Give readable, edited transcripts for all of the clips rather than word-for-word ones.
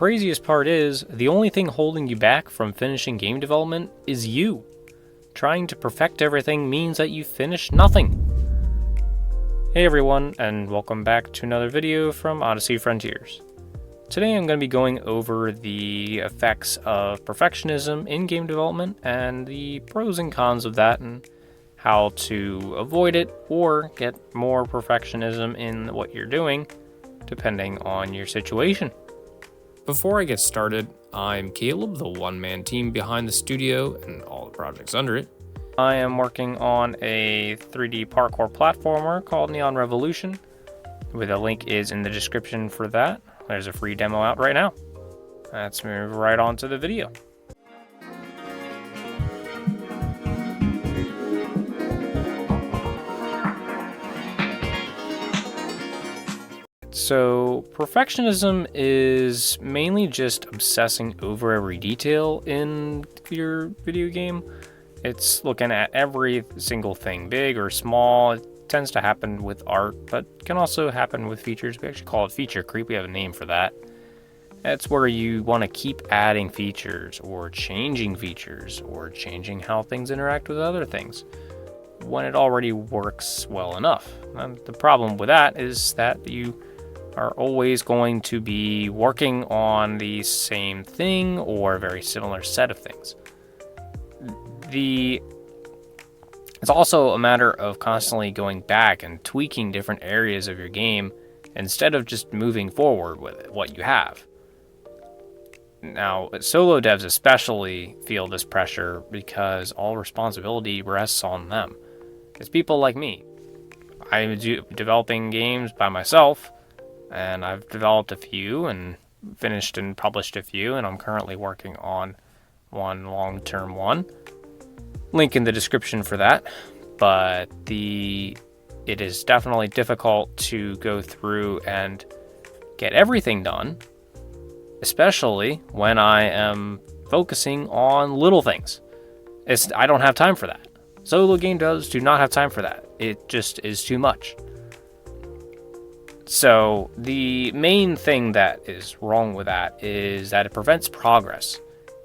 Craziest part is, the only thing holding you back from finishing game development is you. Trying to perfect everything means that you finish nothing. Hey everyone, and welcome back to another video from Odyssey Frontiers. Today I'm going to be going over the effects of perfectionism in game development and the pros and cons of that and how to avoid it or get more perfectionism in what you're doing depending on your situation. Before I get started, I'm Caleb, the one-man team behind the studio and all the projects under it. I am working on a 3D parkour platformer called Neon Revolution, with a link is in the description for that. There's a free demo out right now. Let's move right on to the video. So, perfectionism is mainly just obsessing over every detail in your video game. It's looking at every single thing, big or small. It tends to happen with art, but can also happen with features. We actually call it feature creep. We have a name for that. That's where you want to keep adding features or changing how things interact with other things when it already works well enough. And the problem with that is that you are always going to be working on the same thing or a very similar set of things. It's also a matter of constantly going back and tweaking different areas of your game instead of just moving forward with what you have. Now, solo devs especially feel this pressure because all responsibility rests on them. It's people like me. I'm developing games by myself, and I've developed a few and finished and published a few, and I'm currently working on one long-term one. Link in the description for that, but it is definitely difficult to go through and get everything done, especially when I am focusing on little things. I don't have time for that. Solo game devs do not have time for that. It just is too much. So the main thing that is wrong with that is that it prevents progress.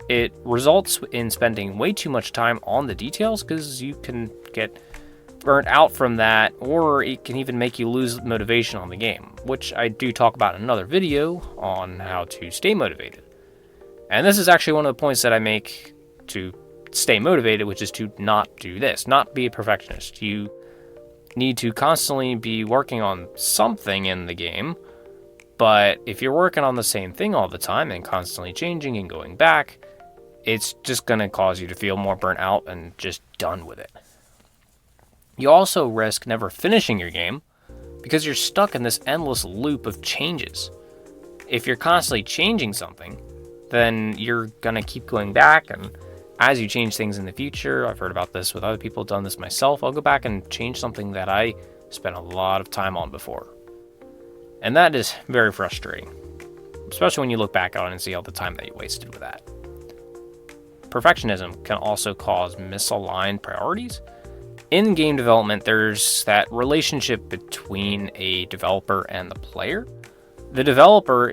It results in spending way too much time on the details because you can get burnt out from that, or it can even make you lose motivation on the game, which I do talk about in another video on how to stay motivated. And this is actually one of the points that I make to stay motivated, which is to not do this, not be a perfectionist. You need to constantly be working on something in the game, but if you're working on the same thing all the time and constantly changing and going back, it's just going to cause you to feel more burnt out and just done with it. You also risk never finishing your game because you're stuck in this endless loop of changes. If you're constantly changing something, then you're going to keep going back, and as you change things in the future, I've heard about this with other people, done this myself, I'll go back and change something that I spent a lot of time on before. And that is very frustrating, especially when you look back on it and see all the time that you wasted with that. Perfectionism can also cause misaligned priorities. In game development, there's that relationship between a developer and the player. As a developer,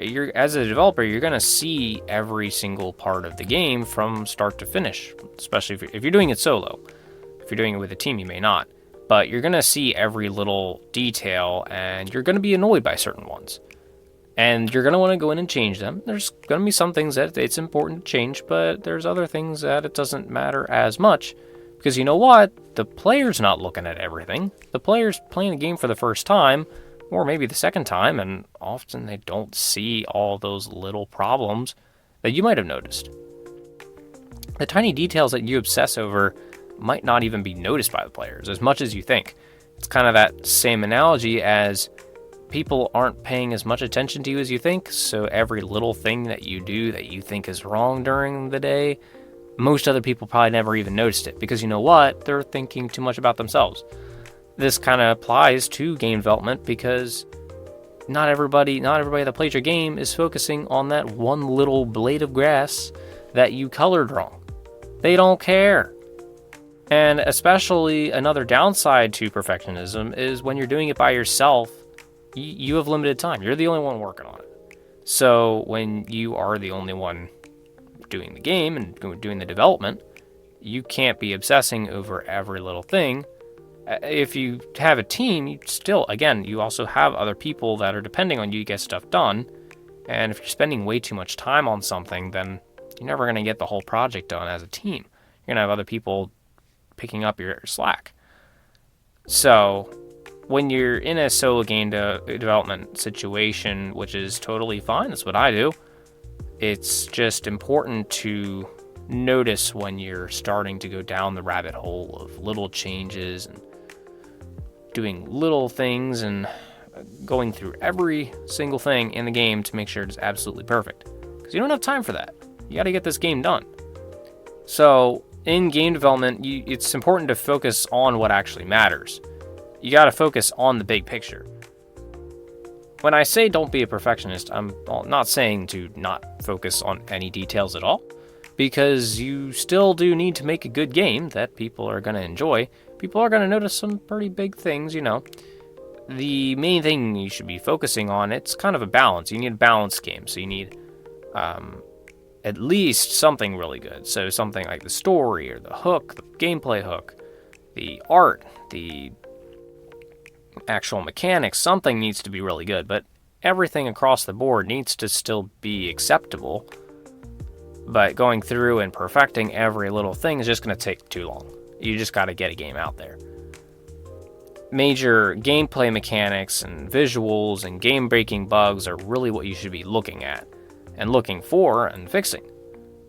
you're going to see every single part of the game from start to finish, especially if you're doing it solo. If you're doing it with a team, you may not. But you're going to see every little detail, and you're going to be annoyed by certain ones. And you're going to want to go in and change them. There's going to be some things that it's important to change, but there's other things that it doesn't matter as much. Because you know what? The player's not looking at everything. The player's playing the game for the first time, or maybe the second time, and often they don't see all those little problems that you might have noticed. The tiny details that you obsess over might not even be noticed by the players as much as you think. It's kind of that same analogy as people aren't paying as much attention to you as you think, so every little thing that you do that you think is wrong during the day, most other people probably never even noticed it, because you know what? They're thinking too much about themselves. This kind of applies to game development because not everybody that plays your game is focusing on that one little blade of grass that you colored wrong. They don't care. And especially another downside to perfectionism is when you're doing it by yourself, you have limited time. You're the only one working on it. So when you are the only one doing the game and doing the development, you can't be obsessing over every little thing. If you have a team, you still, again, you also have other people that are depending on you to get stuff done. And if you're spending way too much time on something, then you're never going to get the whole project done as a team. You're going to have other people picking up your slack. So when you're in a solo game development situation, which is totally fine, that's what I do, it's just important to notice when you're starting to go down the rabbit hole of little changes and doing little things and going through every single thing in the game to make sure it's absolutely perfect. Because you don't have time for that. You got to get this game done. So in game development, it's important to focus on what actually matters. You got to focus on the big picture. When I say don't be a perfectionist, I'm not saying to not focus on any details at all, because you still do need to make a good game that people are going to enjoy. People are going to notice some pretty big things, The main thing you should be focusing on, it's kind of a balance. You need a balanced game, so you need at least something really good. So something like the story or the hook, the gameplay hook, the art, the actual mechanics, something needs to be really good, but everything across the board needs to still be acceptable. But going through and perfecting every little thing is just going to take too long. You just got to get a game out there. Major gameplay mechanics and visuals and game-breaking bugs are really what you should be looking at and looking for and fixing.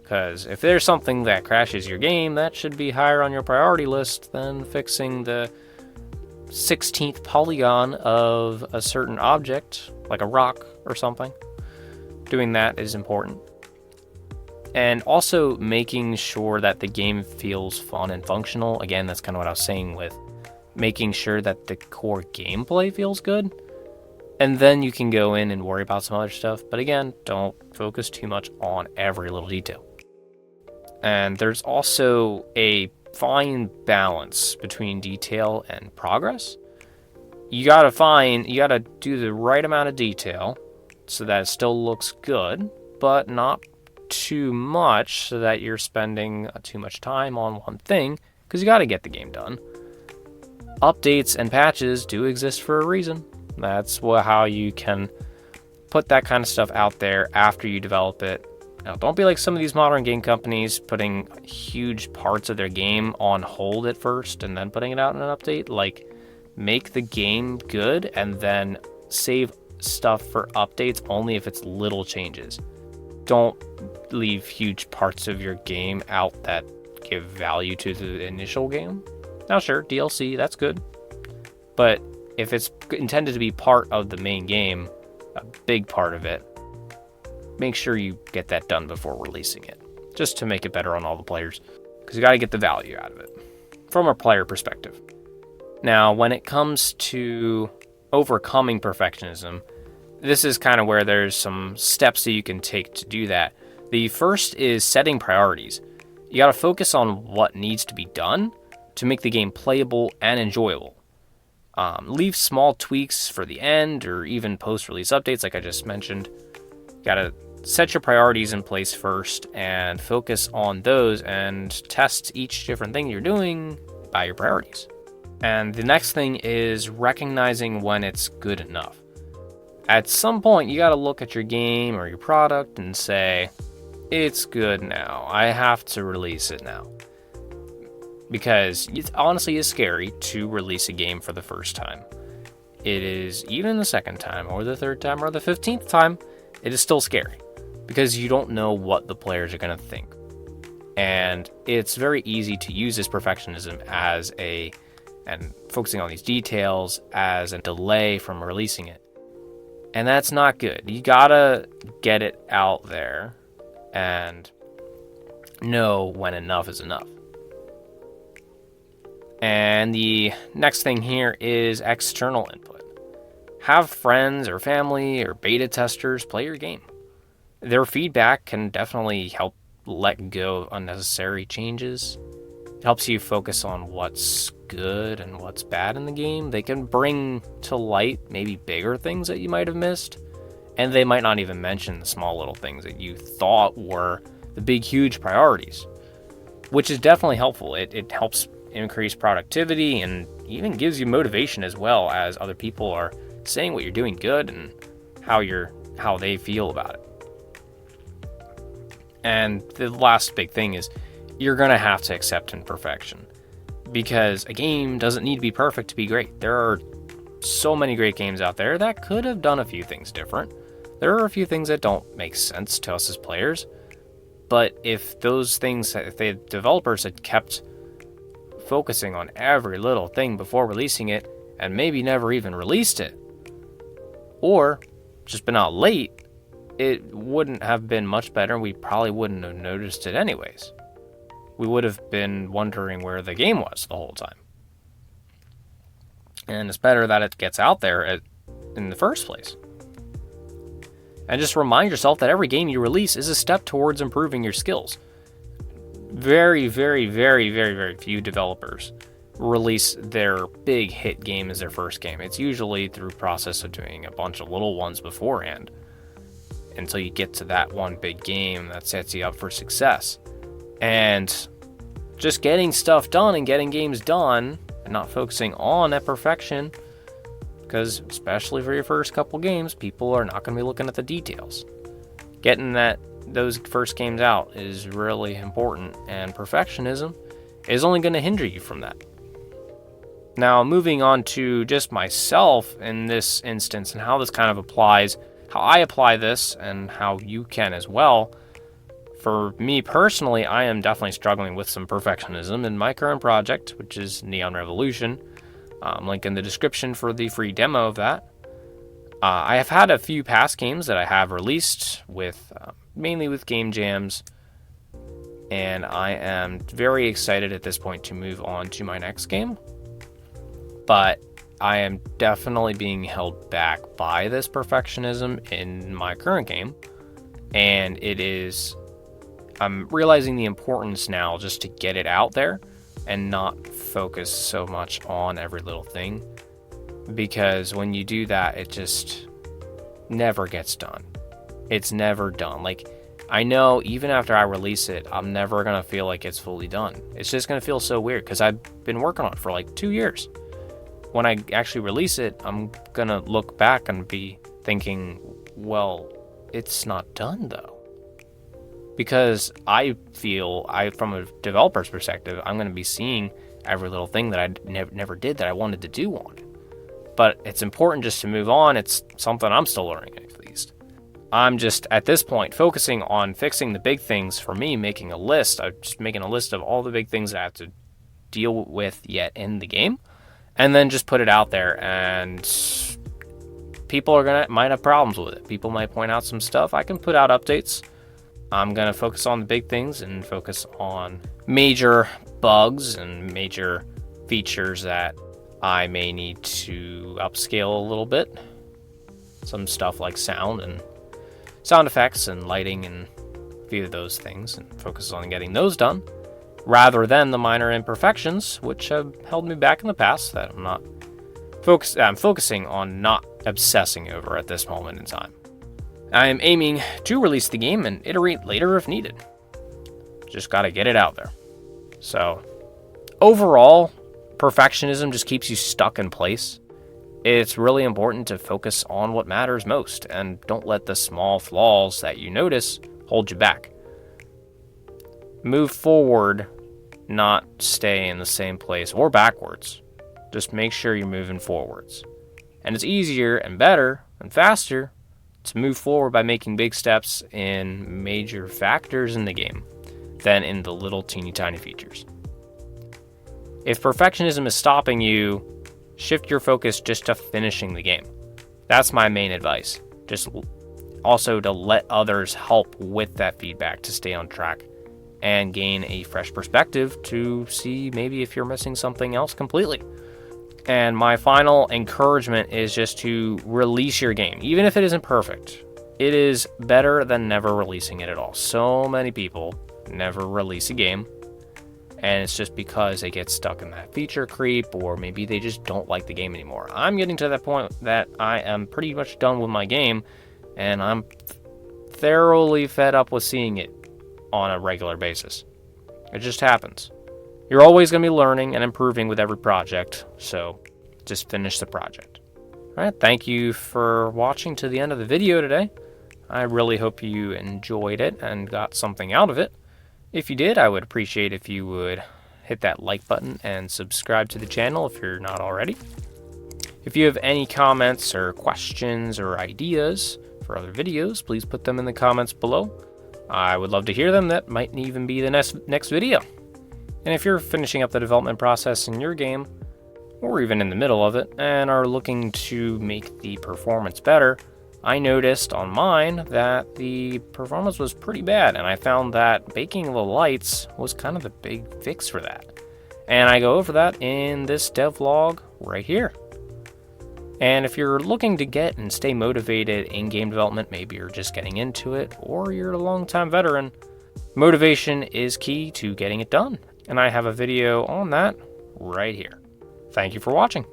Because if there's something that crashes your game, that should be higher on your priority list than fixing the 16th polygon of a certain object, like a rock or something. Doing that is important. And also making sure that the game feels fun and functional. Again, that's kind of what I was saying with making sure that the core gameplay feels good. And then you can go in and worry about some other stuff. But again, don't focus too much on every little detail. And there's also a fine balance between detail and progress. You gotta do the right amount of detail so that it still looks good, but not too much so that you're spending too much time on one thing, because you gotta get the game done. Updates and patches do exist for a reason. That's how you can put that kind of stuff out there after you develop it. Now, don't be like some of these modern game companies putting huge parts of their game on hold at first and then putting it out in an update. Like, make the game good and then save stuff for updates only if it's little changes. Don't leave huge parts of your game out that give value to the initial game. Now, sure, DLC, that's good. But if it's intended to be part of the main game, a big part of it, make sure you get that done before releasing it, just to make it better on all the players, because you got to get the value out of it from a player perspective. Now, when it comes to overcoming perfectionism, this is kind of where there's some steps that you can take to do that. The first is setting priorities. You got to focus on what needs to be done to make the game playable and enjoyable. Leave small tweaks for the end or even post-release updates like I just mentioned. You got to set your priorities in place first and focus on those and test each different thing you're doing by your priorities. And the next thing is recognizing when it's good enough. At some point, you got to look at your game or your product and say, it's good now. I have to release it now. Because it honestly is scary to release a game for the first time. It is, even the second time or the third time or the 15th time, it is still scary. Because you don't know what the players are going to think. And it's very easy to use this perfectionism and focusing on these details as a delay from releasing it. And that's not good. You gotta get it out there and know when enough is enough. And the next thing here is external input. Have friends or family or beta testers play your game. Their feedback can definitely help let go of unnecessary changes. It helps you focus on what's good and what's bad in the game. They can bring to light maybe bigger things that you might have missed. And they might not even mention the small little things that you thought were the big, huge priorities, which is definitely helpful. It helps increase productivity and even gives you motivation as well, as other people are saying what you're doing good and how they feel about it. And the last big thing is you're going to have to accept imperfection, because a game doesn't need to be perfect to be great. There are so many great games out there that could have done a few things different. There are a few things that don't make sense to us as players, but if the developers had kept focusing on every little thing before releasing it, and maybe never even released it, or just been out late, it wouldn't have been much better, and we probably wouldn't have noticed it anyways. We would have been wondering where the game was the whole time. And it's better that it gets out there in the first place. And just remind yourself that every game you release is a step towards improving your skills. Very, very, very, very, very few developers release their big hit game as their first game. It's usually through process of doing a bunch of little ones beforehand until you get to that one big game that sets you up for success. And just getting stuff done and getting games done and not focusing on that perfection, because especially for your first couple games, people are not going to be looking at the details. Getting those first games out is really important, and perfectionism is only going to hinder you from that. Now, moving on to just myself in this instance and how this kind of applies, how I apply this and how you can as well. For me personally, I am definitely struggling with some perfectionism in my current project, which is Neon Revolution. Link in the description for the free demo of that. I have had a few past games that I have released with, mainly with game jams, and I am very excited at this point to move on to my next game. But I am definitely being held back by this perfectionism in my current game, and I'm realizing the importance now just to get it out there and not focus so much on every little thing, because when you do that, it just never gets done. It's never done. Like, I know even after I release it, I'm never going to feel like it's fully done. It's just going to feel so weird because I've been working on it for like 2 years. When I actually release it, I'm going to look back and be thinking, well, it's not done though. Because I feel, from a developer's perspective, I'm going to be seeing every little thing that I never did that I wanted to do on it. But it's important just to move on. It's something I'm still learning, at least. I'm just, at this point, focusing on fixing the big things. For me, making a list. I'm just making a list of all the big things that I have to deal with yet in the game. And then just put it out there. And people might have problems with it. People might point out some stuff. I can put out updates. I'm going to focus on the big things and focus on major bugs and major features that I may need to upscale a little bit. Some stuff like sound effects and lighting and a few of those things, and focus on getting those done rather than the minor imperfections which have held me back in the past that I'm focusing on not obsessing over at this moment in time. I am aiming to release the game and iterate later if needed. Just gotta get it out there. So, overall, perfectionism just keeps you stuck in place. It's really important to focus on what matters most, and don't let the small flaws that you notice hold you back. Move forward, not stay in the same place or backwards. Just make sure you're moving forwards. And it's easier and better and faster to move forward by making big steps in major factors in the game than in the little teeny tiny features. If perfectionism is stopping you, shift your focus just to finishing the game. That's my main advice. Just also to let others help with that feedback to stay on track and gain a fresh perspective to see maybe if you're missing something else completely. And my final encouragement is just to release your game. Even if it isn't perfect, it is better than never releasing it at all. So many people never release a game, and it's just because they get stuck in that feature creep, or maybe they just don't like the game anymore. I'm getting to that point that I am pretty much done with my game, and I'm thoroughly fed up with seeing it on a regular basis. It just happens. You're always going to be learning and improving with every project, so just finish the project. Alright, thank you for watching to the end of the video today. I really hope you enjoyed it and got something out of it. If you did, I would appreciate if you would hit that like button and subscribe to the channel if you're not already. If you have any comments or questions or ideas for other videos, please put them in the comments below. I would love to hear them. That might even be the next video. And if you're finishing up the development process in your game, or even in the middle of it, and are looking to make the performance better, I noticed on mine that the performance was pretty bad, and I found that baking the lights was kind of the big fix for that. And I go over that in this devlog right here. And if you're looking to get and stay motivated in game development, maybe you're just getting into it, or you're a long-time veteran, motivation is key to getting it done. And I have a video on that right here. Thank you for watching.